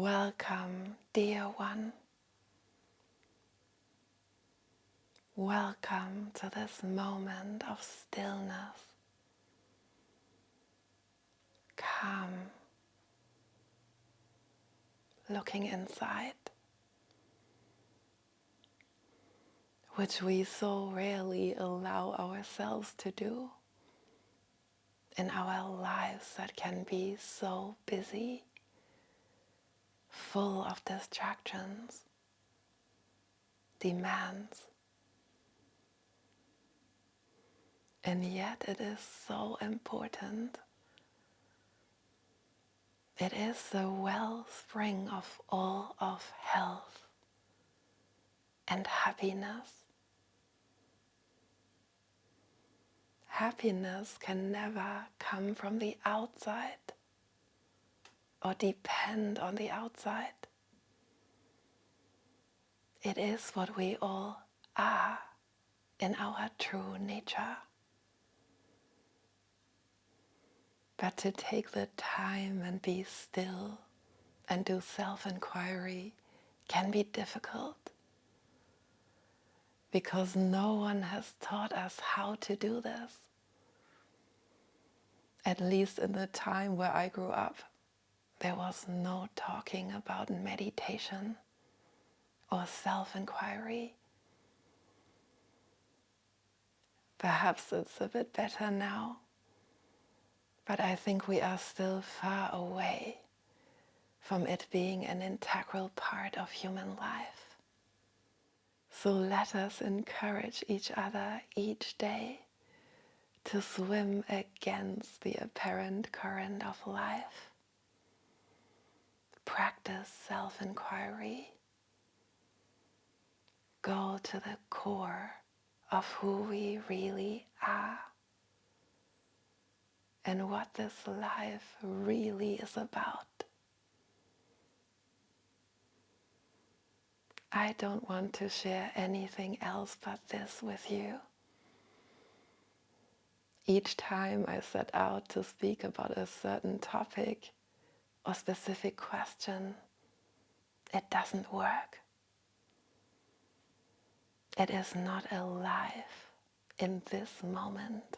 Welcome, dear one. Welcome to this moment of stillness, calm, looking inside, which we so rarely allow ourselves to do in our lives that can be so busy, full of distractions, demands. And yet it is so important. It is the wellspring of all of health and happiness. Happiness can never come from the outside or depend on the outside. It is what we all are in our true nature. But to take the time and be still and do self-inquiry can be difficult because no one has taught us how to do this. At least in the time where I grew up, there was no talking about meditation or self-inquiry. Perhaps it's a bit better now, but I think we are still far away from it being an integral part of human life. So let us encourage each other each day to swim against the apparent current of life. Practice self-inquiry. Go to the core of who we really are and what this life really is about. I don't want to share anything else but this with you. Each time I set out to speak about a certain topic or specific question, it doesn't work. It is not alive in this moment.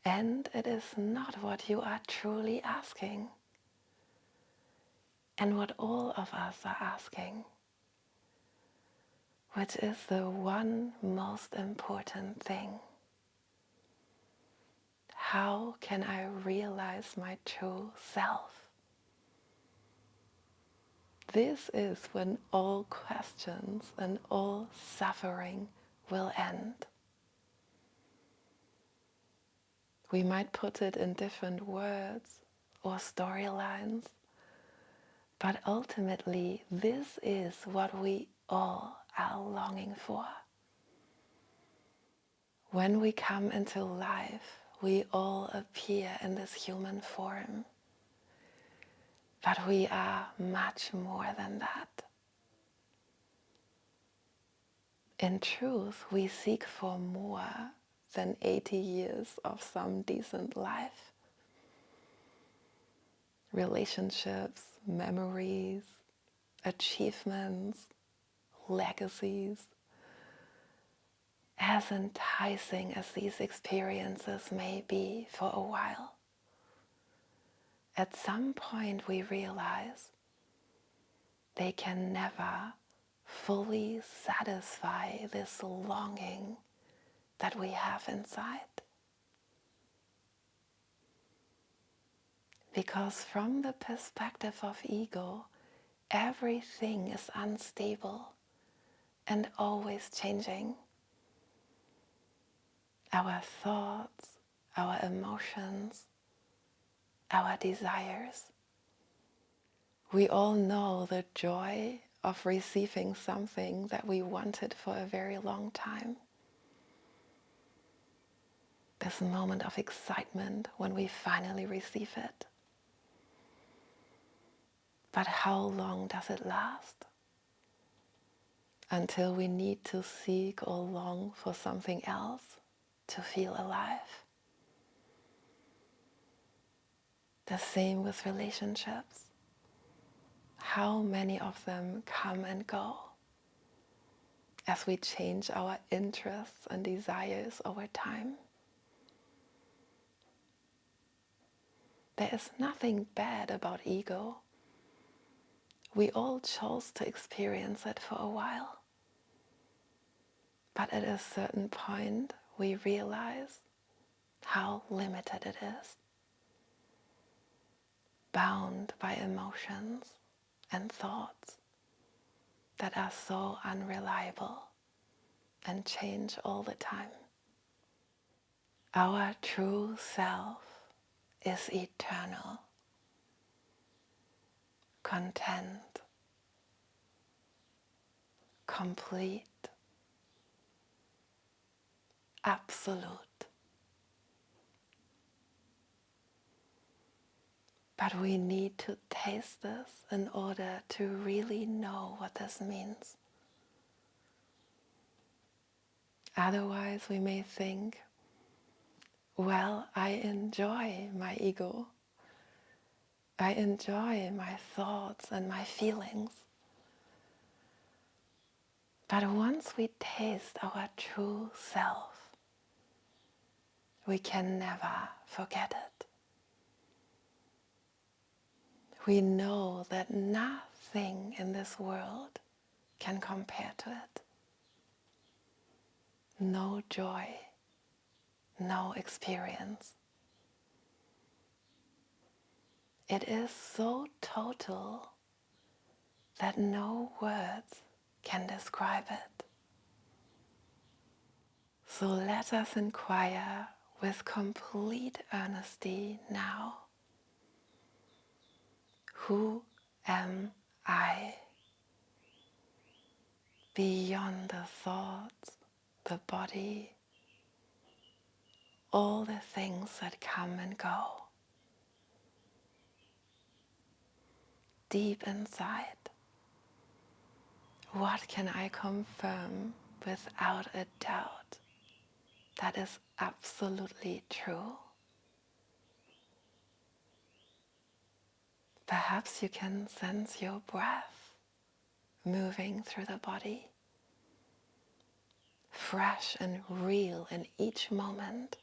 And it is not what you are truly asking. And what all of us are asking, which is the one most important thing. How can I realize my true self? This is when all questions and all suffering will end. We might put it in different words or storylines, but ultimately this is what we all are longing for. When we come into life, we all appear in this human form. But we are much more than that. In truth, we seek for more than 80 years of some decent life. Relationships, memories, achievements, legacies. As enticing as these experiences may be for a while, at some point we realize they can never fully satisfy this longing that we have inside. Because from the perspective of ego, everything is unstable and always changing. Our thoughts, our emotions, our desires. We all know the joy of receiving something that we wanted for a very long time. This moment of excitement when we finally receive it. But how long does it last? Until we need to seek or long for something else to feel alive. The same with relationships. How many of them come and go as we change our interests and desires over time? There is nothing bad about ego. We all chose to experience it for a while. But at a certain point, we realize how limited it is, bound by emotions and thoughts that are so unreliable and change all the time. Our true self is eternal, content, complete, absolute. But we need to taste this in order to really know what this means. Otherwise, we may think, well, I enjoy my ego. I enjoy my thoughts and my feelings. But once we taste our true self, we can never forget it. We know that nothing in this world can compare to it. No joy, no experience. It is so total that no words can describe it. So let us inquire with complete honesty now. Who am I? Beyond the thoughts, the body, all the things that come and go. Deep inside, what can I confirm without a doubt that is absolutely true? Perhaps you can sense your breath moving through the body, fresh and real in each moment.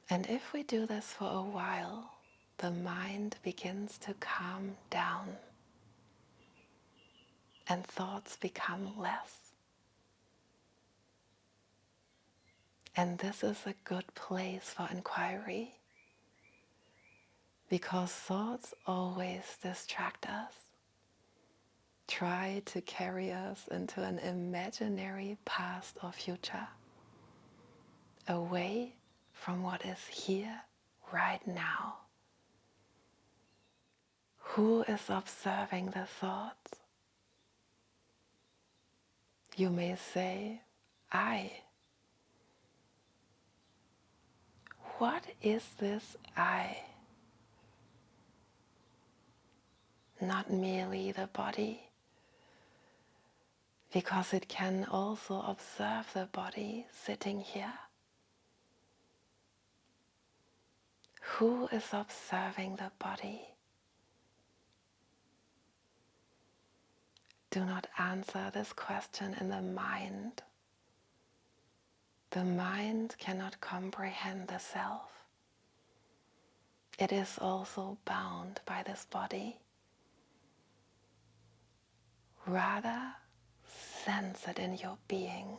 And if we do this for a while, the mind begins to calm down and thoughts become less. And this is a good place for inquiry, because thoughts always distract us, try to carry us into an imaginary past or future, away from what is here right now. Who is observing the thoughts? You may say, I. What is this I? Not merely the body, because it can also observe the body sitting here. Who is observing the body? Do not answer this question in the mind. The mind cannot comprehend the self. It is also bound by this body. Rather, sense it in your being,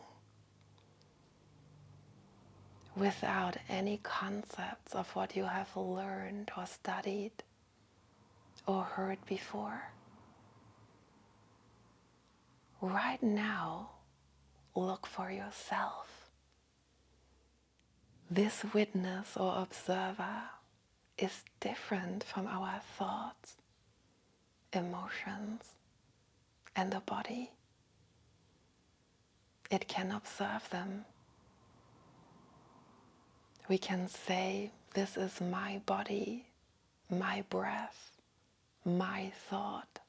without any concepts of what you have learned or studied or heard before. Right now, look for yourself. This witness or observer is different from our thoughts, emotions, and the body. It can observe them. We can say, this is my body, my breath, my thought.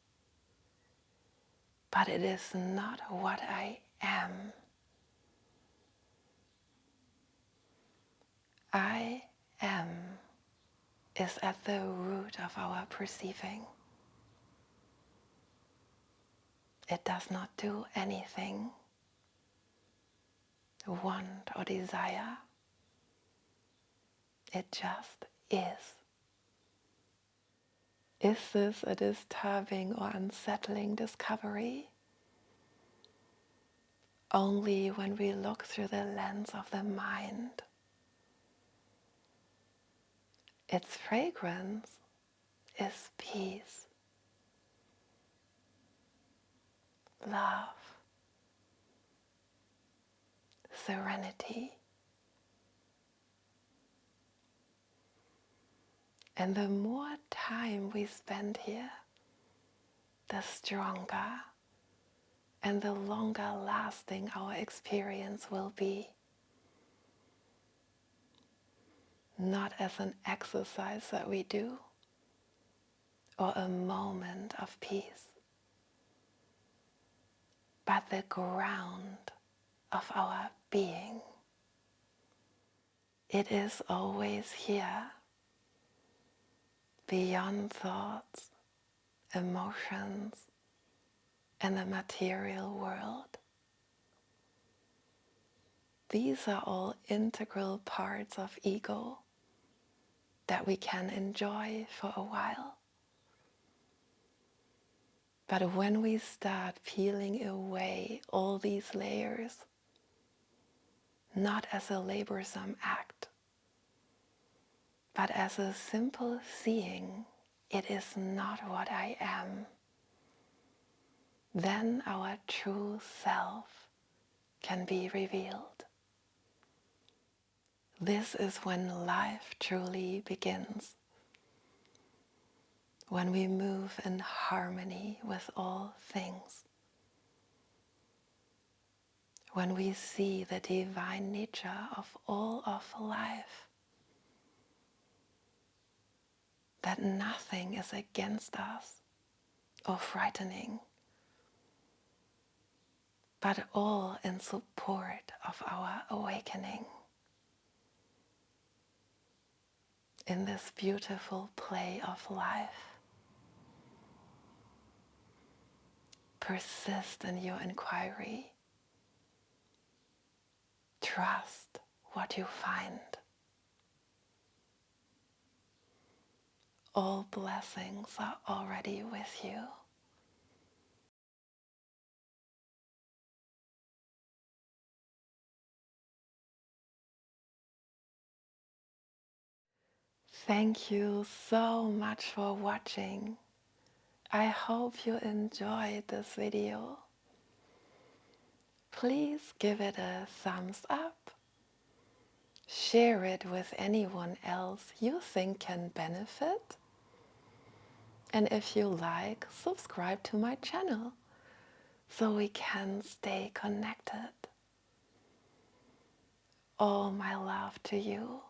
But it is not what I am. I am is at the root of our perceiving. It does not do anything, want or desire. It just is. Is this a disturbing or unsettling discovery? Only when we look through the lens of the mind. Its fragrance is peace, love, serenity. And the more time we spend here, the stronger and the longer lasting our experience will be. Not as an exercise that we do or a moment of peace, but the ground of our being. It is always here, beyond thoughts, emotions, and the material world. These are all integral parts of ego that we can enjoy for a while. But when we start peeling away all these layers, not as a laborsome act, but as a simple seeing, it is not what I am, then our true self can be revealed. This is when life truly begins, when we move in harmony with all things, when we see the divine nature of all of life, that nothing is against us or frightening, but all in support of our awakening. In this beautiful play of life, persist in your inquiry. Trust what you find. All blessings are already with you. Thank you so much for watching. I hope you enjoyed this video. Please give it a thumbs up. Share it with anyone else you think can benefit. And if you like, subscribe to my channel so we can stay connected. All my love to you.